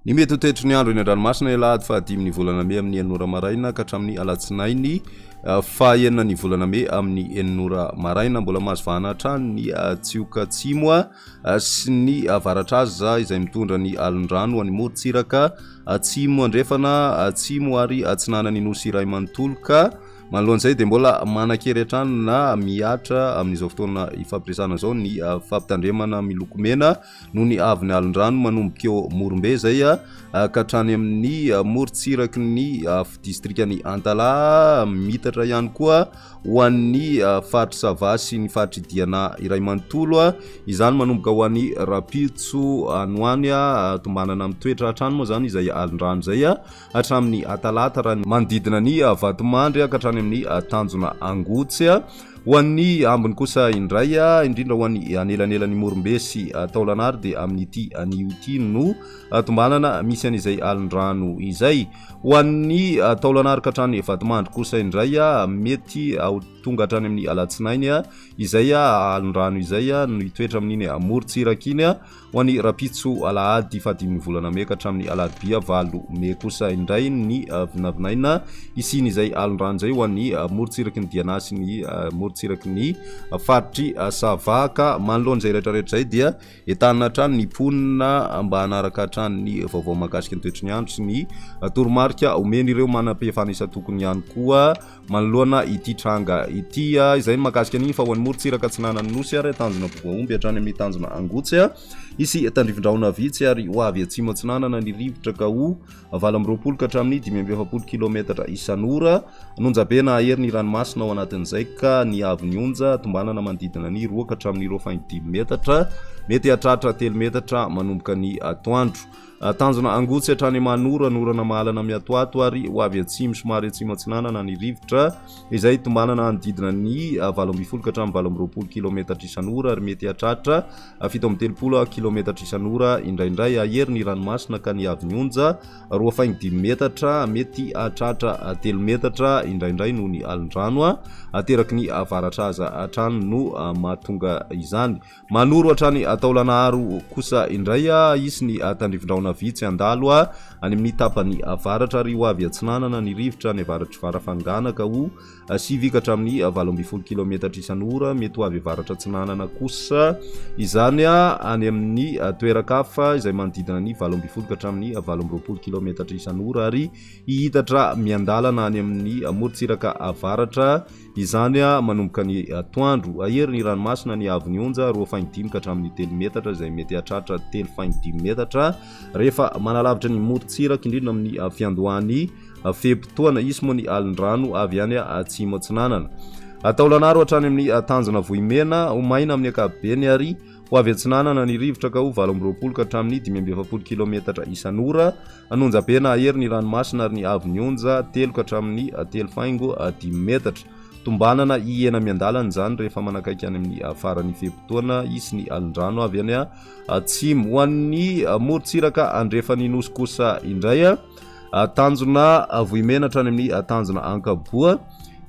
Ny mety ho toetry ny andro eny an-dranomasina lahady fa 5 ny volana May amin'ny 9 maraina ka hatramin'ny alatsinainy fa 9 ny volana May amin'ny 9 maraina. Mbola mahazo vahana hatrany ny tsioka atsimo sy ny avaratraza izay mitondra ny alin-drano ho an'ny morontsiraka atsimo andrefana atsimo ary atsinana ny nosy iray manontolo ka manoloan'izay dia mbola manan-kery hatrany na miatra amin'izao fotoana ifampiresana zao ny fampitandremana miloko mena noho ny avy ny alin-drano manomboka eo Morombe zay ka hatrany amin'ny morontsiraky ny distrikany Antala mitatra ihany koa ho an'ny faritra Sava sy ny faritra Diana iray manontolo izany manomboka ho an'ny Rapitso Anoany tombanana amin'ny toetra hatrany moa zany izay alin-drano zay hatramin'ny Atalata raha manodidina ny Vatomandry ka hatrany amin'ny Tanjona Angotsy ho an'ny ambiny kosa indray indrindra ho an'ny anelanelan'ny Morombe sy Taolagnary dia amin'ity an'io no tombanana misy an'izay alin-drano izay. Ho an'ny Taolagnary ka hatrany Vatomandry kosa indray mety tonga hatrany amin'ny alatsinainy izay alin-drano izay no itoetra amin'iny morontsiraka iny ho an'ny Rapitso alahady fa 5 volana May ka hatramin'ny alarobia 9 May kosa indray ny vinavinaina isiny izay alin-drano zay ho an'ny morontsiraky ny Diana sy ny morontsiraky ny faritry Sava ka manoloan'izay rehetrarehetra zay dia entana hatrany ny ponina mba hanaraka hatrany ny vaovao mahakasika ny toetr'ny andro sy ny toromarika omeny ireo manam-pihefana isa-tokony ihany koa manoloana ity tranga ity izay mahakasika an'iny fa ho an'ny morontsiraka atsinanany nosy ary Tanjona Boaomby hatrany amin'ny Tanjona Angotsy isy tandrivindraona vitsy ary ho avy atsimo atsinanana ny rivotra ka ho 20 ka hatramin'ny 570 kilometatra isan'ora nonjabena ahery ny ranomasina ao anatin'izay ka ny avy ny onja tombanana manodidina ny 2 ka hatramin'ny 2.5 metatra mety hatratra 3 metatra manomboka ny atoandro. Tanjona Angotsy hatrany norana mahalana miatoato ary ho avy atsimo somary atsimo atsinanana ny rivotra izay tombanana manodidina ny 12 ka hatramin'ny 20 kilometatra isan'ora ary mety hatratra 730 kilometatra isan'ora indraindray ahery ny ranomasina ka ny avy ny onja 2.5 metatra mety hatratra 3 metatra indraindray noho ny alin-drano ateraky ny avaratraza hatrany no mahatonga izany. Manoro hatrany Taolagnary kosa indray isy ny tandrivindraona vitsy andalo any amin'ny tapany avaratra ary ho avy atsinanana ny rivotra ny avaratry varafangana ka ho 7 ka hatramin'ny 12 kilometatra isan'ora mety ho avy avaratra atsinanana kosa izany any amin'ny toerakafa izay manodidina ny 12 ka hatramin'ny 20 kilometatra isan'ora ary hihitatra miandalana any amin'ny morontsiraka avaratra izany manomboka ny atoandro ahery ny ranomasina ny avy ny onja 2.5 ka hatramin'ny 3 metatra izay mety hatratra 3.5 metatra rehefa manalavitra ny morontsiraka indrindra amin'ny fiandohany fehimpotoana isy moa ny alin-drano avy any atsimo atsinanana. Taolagnary hatrany amin'ny Tanjona Vohimena ho maina amin'ny ankapobeny ary ho avy atsinanana ny rivotra ka ho 20 ka hatramin'ny 570 kilometatra isan'ora anonjabena ahery ny ranomasina ary ny avy ny onja 3 ka hatramin'ny 3.5 metatra tombanana ihena miandalana zany rehefa manakaiky any amin'ny faran'ny fehimpotoana isy ny alin-drano avy any atsimo. Ho an'ny morontsiraka andrefany nosy kosa indray Tanjona Vohimena hatrany amin'ny Tanjona Ankaboa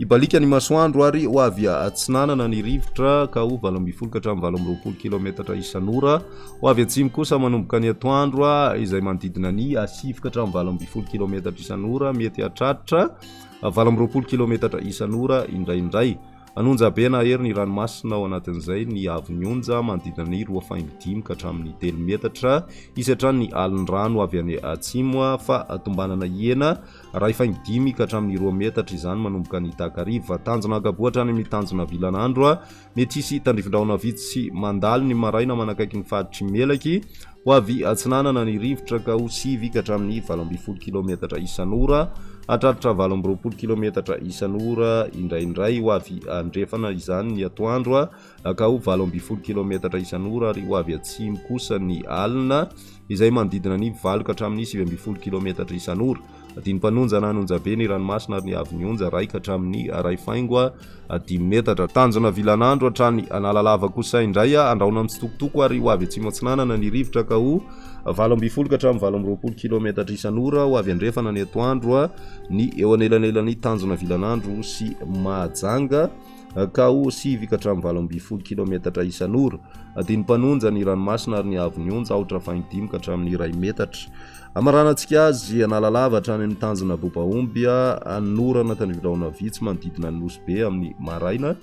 ibalika ny masoandro ary ho avy atsinanana ny rivotra ka ho 12 ka hatramin'ny 20 kilometatra isan'ora ho avy atsimo kosa manomboka ny atoandro izay manodidina ny 7 ka hatramin'ny 20 kilometatra isan'ora mety hatratra 20 kilometatra isan'ora indraindray anonjabena ahery ny ranomasina ao anatin'izay ny avy ny onja manodidina ny 2.5 ka hatramin'ny 3 metatra isy hatrany ny alin-drano avy any atsimo fa tombanana ihena 2.5 ka hatramin'ny 2 metatra izany manomboka ny takariva. Tanjona Ankaboa hatrany amin'ny Tanjona Vilanandro mety isy tandrivindraona vitsy mandalo ny maraina manakaiky ny faritry Melaky ho avy atsinanana ny rivotra ka ho 7 ka hatramin'ny 12 kilometatra isan'ora hatratra 20 kilometatra isan'ora indraindray ho avy andrefana izany ny atoandro ka ho 20 kilometatra isan'ora ary ho avy atsimo kosa ny alina izay manodidina ny 9 ka hatramin'ny 20 kilometatra isan'ora. Dinim-panonja na anonjabe ny ranomasina ary ny avy ny onja 1 ka hatramin'ny 2.5 metatra. Tanjona Vilanandro hatrany analalava kosa indray andraona mitsitokotoko ary ho avy atsimo atsinanana ny rivotra ka ho 12 ka hatramin'ny 20 kilometatra isan'ora ho avy andrefana ny atoandro ny eo anelanelan'ny Tanjona Vilanandro sy Mahajanga ka ho 7 ka hatramin'ny 20 kilometatra isan'ora. Dinim-panonja ny ranomasina ary ny avy ny onja 5 ka hatramin'ny 1 metatra. amaranantsika azy analalava any amin'ny tanjona bobaombya anorana tany viraona vitsy manodidina ny nosy be amin'ny maraina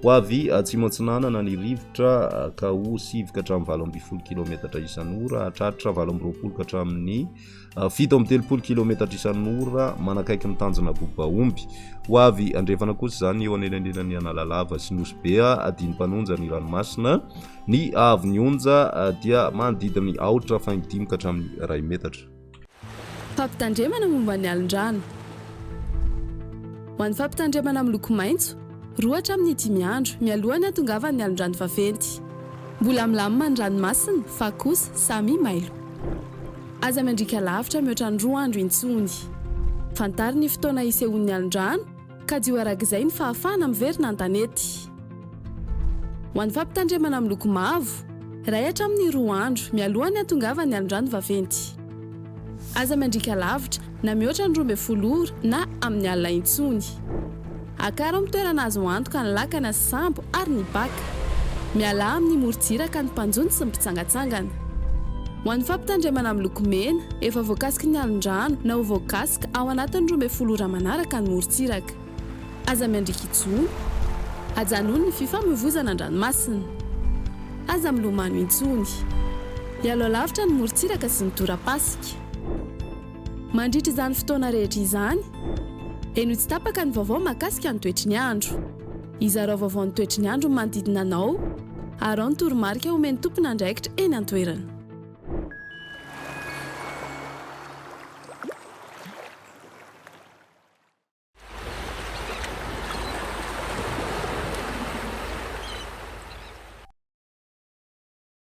ho avy atsimo antsinanana ny rivotra ka ho sivoka hatramin'ny 20 kilometatra isan'ora hatraritra 20 ka hatramin'ny 7 kilometatra isan'ora manakaiky ny tanjona bobaomby ho avy andrefana kosa zany eo anenanenany analalava sy nosy be adiny mpanonja ny ranomasina ny avy ny onja dia manodidina ny aotra faingo 5 ka hatramin'ny 2 metatra. Fampitandremana momba ny alin-drano. Ho an'ny fampitandremana amin'ny loko maitso, 2 hatramin'ny 5 andro mialohan'ny hatongavan'ny alin-drano vaventy. Mbola milamina ny ranomasina fa kosa samy mailo. Aza mandrika lavitra mihoatra ny 2 andro intsony. Fantary ny fotoana isehoan'ny alin-drano ka dio arak'izay ny fahafahana miverina an-tanety. Ho an'ny fampitandremana amin'ny loko mavo, 2 hatramin'ny 2 andro mialohan'ny hatongavan'ny alin-drano vaventy. Aza mandrika lavitra na mihoatra ny 12 ora na amin'ny alina intsony. Akara mitoerana azo antoka ny lakana sy sambo ary ny baka. Miala amin'ny morontsiraka ny mpanjony sy ny mpitsangatsangana. Ho an'ny fampitandremana amin'ny loko mena, efa voakasika ny alin-drano na ho voakasika ao anatin'ny 12 ora manaraka ny morontsiraka. Aza mandrika intsony. Ajanony ny fifamoivoizana an-dranomasina. Aza milomano intsony. Ialo lavitra ny morontsiraka sy ny tora-pasika. Mandritra izany fotoana rehetra izany, eno tsy tapaka ny vaovao mahakasika ny toetry ny andro. Izarao vaovao ny toetry ny andro manodidina anao, ary ao ny toromarika omeny tompona andraikitra eny an-toerana.